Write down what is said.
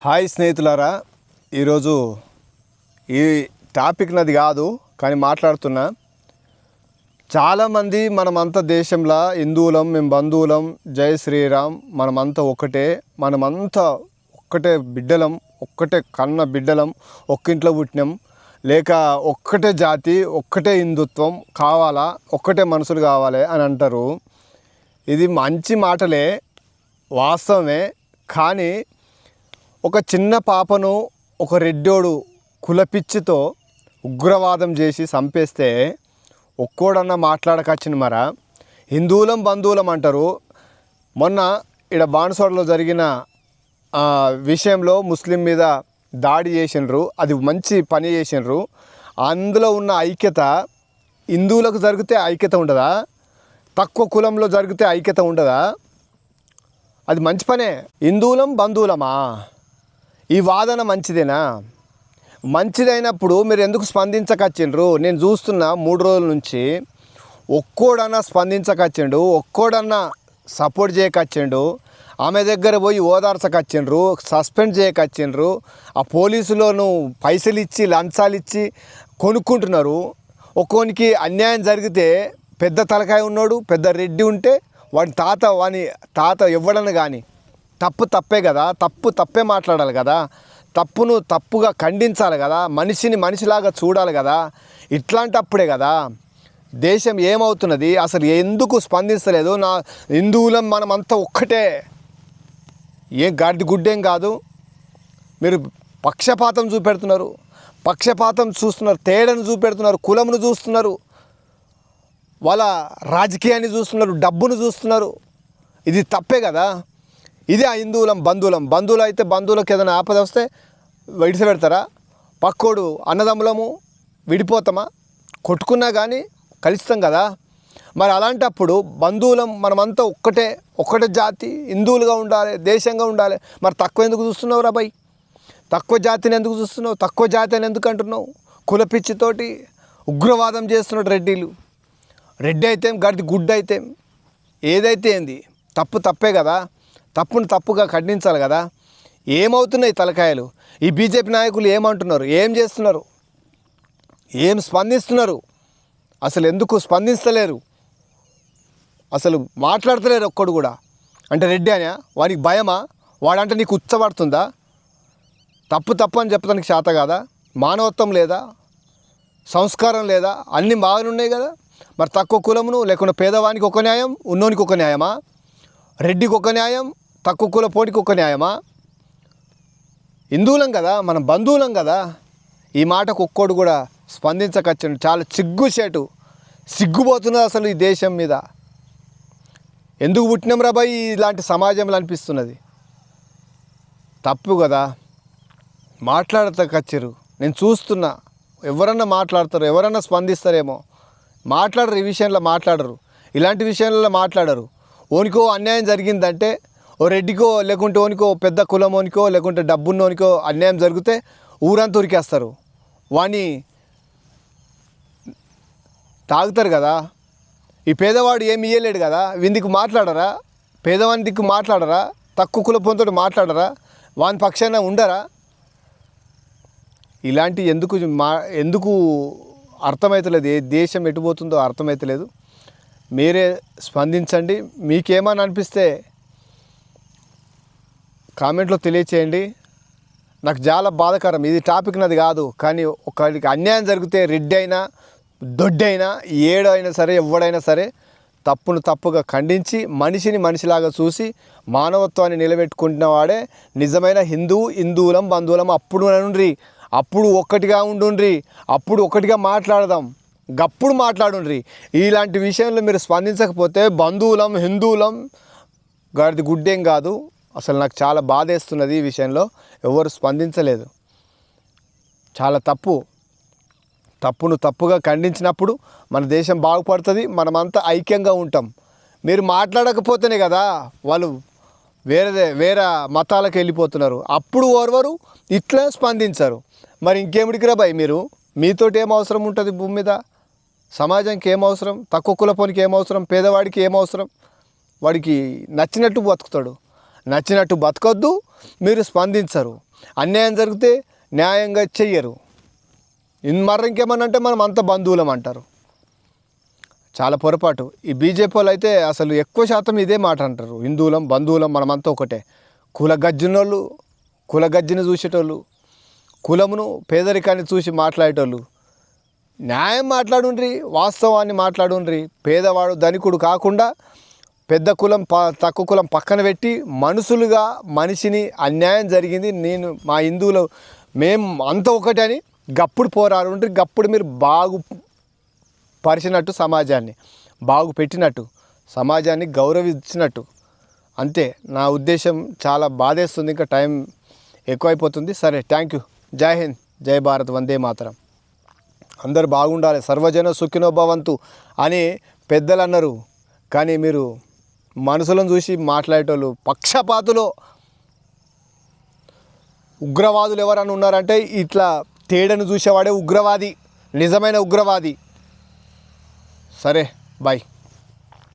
Hi స్నేహితులారా, ఈరోజు ఈ టాపిక్ నాది కాదు, కానీ మాట్లాడుతున్నా. చాలామంది మనమంతా దేశంలో హిందువులం, మేము బంధువులం, జై శ్రీరామ్, మనమంతా ఒక్కటే బిడ్డలం, ఒక్కటే కన్న బిడ్డలం, ఒక్కింట్లో పుట్టినాం, లేక ఒక్కటే జాతి, ఒక్కటే హిందుత్వం కావాలా, ఒక్కటే మనుషులు కావాలి అని అంటారు. ఇది మంచి మాటలే, వాస్తవమే. కానీ ఒక చిన్న పాపను ఒక రెడ్డోడు కులపిచ్చితో ఉగ్రవాదం చేసి చంపేస్తే ఒక్కోడన్నా మాట్లాడకొచ్చింది. మరా హిందువులం బంధువులం అంటారు. మొన్న ఇక్కడ బాన్స్వాడలో జరిగిన విషయంలో ముస్లిం మీద దాడి చేసినారు, అది మంచి పని చేసినారు. అందులో ఉన్న ఐక్యత హిందువులకు జరిగితే ఐక్యత ఉండదా? తక్కువ కులంలో జరిగితే ఐక్యత ఉండదా? అది మంచి పనే. హిందువులం బంధువులమా? ఈ వాదన మంచిదేనా? మంచిదైనప్పుడు మీరు ఎందుకు స్పందించకొచ్చిండ్రు? నేను చూస్తున్నా 3 రోజుల నుంచి ఒక్కోడన్నా స్పందించకొచ్చిండు, ఒక్కోడన్నా సపోర్ట్ చేయకొచ్చిండు. ఆమె దగ్గర పోయి ఓదార్చకొచ్చిండ్రు, సస్పెండ్ చేయకొచ్చిండ్రు. ఆ పోలీసులను పైసలు ఇచ్చి లంచాలు ఇచ్చి కొనుక్కుంటున్నారు. ఒక్కోనికి అన్యాయం జరిగితే పెద్ద తలకాయ ఉన్నాడు, పెద్ద రెడ్డి ఉంటే వాని తాత ఇవ్వడని కానీ తప్పే కదా, తప్పే మాట్లాడాలి కదా, తప్పును తప్పుగా ఖండించాలి కదా, మనిషిని మనిషిలాగా చూడాలి కదా. ఇట్లాంటప్పుడే కదా దేశం ఏమవుతున్నది. అసలు ఎందుకు స్పందిస్తలేదు? నా హిందువులం మనమంతా ఒక్కటే, ఏం గాడిద గుడ్డేం కాదు. మీరు పక్షపాతం చూస్తున్నారు, తేడాను చూపెడుతున్నారు, కులమును చూస్తున్నారు, వాళ్ళ రాజకీయాన్ని చూస్తున్నారు, డబ్బును చూస్తున్నారు. ఇది తప్పే కదా. ఇదే ఆ హిందువులం బంధువులు అయితే బంధువులకు ఏదైనా ఆపద వస్తే విడిచిపెడతారా? పక్కోడు అన్నదమ్ములము విడిపోతామా? కొట్టుకున్నా కానీ కలుస్తాం కదా. మరి అలాంటప్పుడు బంధువులం మనమంతా ఒక్కటే జాతి, హిందువులుగా ఉండాలి, దేశంగా ఉండాలి. మరి తక్కువ ఎందుకు చూస్తున్నావు రా భయ్? తక్కువ జాతిని ఎందుకు చూస్తున్నావు? తక్కువ జాతి అని ఎందుకు అంటున్నావు? కులపిచ్చితోటి ఉగ్రవాదం చేస్తున్నాడు రెడ్డిలు. రెడ్డి అయితే గడిది గుడ్డ అయితే ఏదైతే ఏంది, తప్పే కదా. తప్పును తప్పుగా ఖండించాలి కదా. ఏమవుతున్నాయి తలకాయలు? ఈ బీజేపీ నాయకులు ఏమంటున్నారు? ఏం చేస్తున్నారు? ఏం స్పందిస్తున్నారు? అసలు ఎందుకు స్పందిస్తలేరు? అసలు మాట్లాడతలేరు ఒక్కడు కూడా. అంటే రెడ్డి అనే వానికి భయమా? వాడంటే నీకు ఉచ్చబడుతుందా? తప్పు అని చెప్పడానికి చేత కాదా? మానవత్వం లేదా? సంస్కారం లేదా? అన్నీ బాగానున్నాయి కదా. మరి తక్కువ కులమును లేకుండా పేదవానికి ఒక న్యాయం, ఉన్నోనికి ఒక న్యాయమా? రెడ్డికి ఒక న్యాయం, తక్కువ కుల పోటీకి ఒక న్యాయమా? హిందువులం కదా, మనం బంధువులం కదా. ఈ మాటకు ఒక్కోడు కూడా స్పందించకొచ్చాడు. చాలా సిగ్గుపోతున్నది అసలు ఈ దేశం మీద. ఎందుకు పుట్టినాం రా బాయ్ ఇలాంటి సమాజంలో అనిపిస్తున్నది. తప్పు కదా. మాట్లాడతకొచ్చారు, నేను చూస్తున్నా. ఎవరన్నా మాట్లాడతారు, ఎవరన్నా స్పందిస్తారేమో. మాట్లాడరు, ఈ విషయంలో మాట్లాడరు, ఇలాంటి విషయాలలో మాట్లాడరు. ఓనికో అన్యాయం జరిగిందంటే, ఓ రెడ్డికో లేకుంటే ఓనికో పెద్ద కులమోనికో లేకుంటే డబ్బున్నోనికో అన్యాయం జరిగితే ఊరంతా ఉరికేస్తారు, వాణ్ణి తాగుతారు కదా. ఈ పేదవాడు ఏమి ఇయ్యలేడు కదా, వీందికి మాట్లాడరా? పేదవాని దిక్కు మాట్లాడరా? తక్కువ కులపోంతో మాట్లాడరా? వాని పక్షాన ఉండరా? ఇలాంటి ఎందుకు అర్థమవుతలేదు. ఏ దేశం ఎటుపోతుందో అర్థమవుతలేదు. మీరే స్పందించండి. మీకేమని అనిపిస్తే కామెంట్లో తెలియచేయండి. నాకు చాలా బాధాకరం. ఇది టాపిక్ నాది కాదు, కానీ ఒకరికి అన్యాయం జరిగితే రెడ్డి అయినా దొడ్డైనా ఏడైనా సరే ఎవడైనా సరే తప్పును తప్పుగా ఖండించి మనిషిని మనిషిలాగా చూసి మానవత్వాన్ని నిలబెట్టుకుంటున్న వాడే నిజమైన హిందువులం బంధువులం. అప్పుడు ఒక్కటిగా ఉండుండ్రి, అప్పుడు ఒకటిగా మాట్లాడదాం, గప్పుడు మాట్లాడుండ్రి. ఇలాంటి విషయంలో మీరు స్పందించకపోతే బంధువులం హిందువులం గాడిది గుడ్డేం కాదు. అసలు నాకు చాలా బాధేస్తున్నది. ఈ విషయంలో ఎవరు స్పందించలేదు. చాలా తప్పును తప్పుగా ఖండించినప్పుడు మన దేశం బాగుపడుతుంది, మనమంతా ఐక్యంగా ఉంటాం. మీరు మాట్లాడకపోతేనే కదా వాళ్ళు వేరే మతాలకు వెళ్ళిపోతున్నారు. అప్పుడు ఓర్వరు, ఇట్లా స్పందించరు. మరి ఇంకేమిడికిరా భయ్ మీరు? మీతోటి ఏం అవసరం ఉంటుంది భూమి మీద? సమాజానికి ఏం అవసరం? తక్కువ కులపోనికి ఏం అవసరం? పేదవాడికి ఏం అవసరం? వాడికి నచ్చినట్టు బతుకుతాడు. నచ్చినట్టు బతకొద్దు, మీరు స్పందించరు. అన్యాయం జరిగితే న్యాయంగా చెయ్యరు. మర్ర ఇంకేమన్నా అంటే మనం అంత బంధువులం అంటారు. చాలా పొరపాటు. ఈ బీజేపీ వాళ్ళు అయితే అసలు ఎక్కువ శాతం ఇదే మాట అంటారు, హిందువులం బంధువులం మనమంతా ఒకటే. కులగజ్జినోళ్ళు, కులగజ్జిని చూసేటోళ్ళు, కులమును పేదరికాన్ని చూసి మాట్లాడేటోళ్ళు. న్యాయం మాట్లాడుండ్రి, వాస్తవాన్ని మాట్లాడుండ్రి. పేదవాడు ధనికుడు కాకుండా పెద్ద కులం తక్కువ కులం పక్కన పెట్టి మనుషులుగా మనిషిని అన్యాయం జరిగింది, నేను మా హిందువులు మేము అంత ఒకటి అని గప్పుడు పోరాడుండ్రి. గప్పుడు మీరు పరిచినట్టు, సమాజాన్ని బాగు పెట్టినట్టు, సమాజాన్ని గౌరవించినట్టు. అంతే నా ఉద్దేశం. చాలా బాధేస్తుంది, ఇంకా టైం ఎక్కువైపోతుంది. సరే, థ్యాంక్ యూ. జై హింద్, జై భారత్, వందే మాతరం. అందరు బాగుండాలి, సర్వజన సుఖినో భవంతు అని పెద్దలు అన్నారు. కానీ మీరు మనుషులను చూసి మాట్లాడేటోళ్ళు, పక్షపాతులు, ఉగ్రవాదులు ఎవరన్నా ఉన్నారంటే ఇట్లా తేడాను చూసేవాడే ఉగ్రవాది, నిజమైన ఉగ్రవాది. సరే, బాయ్.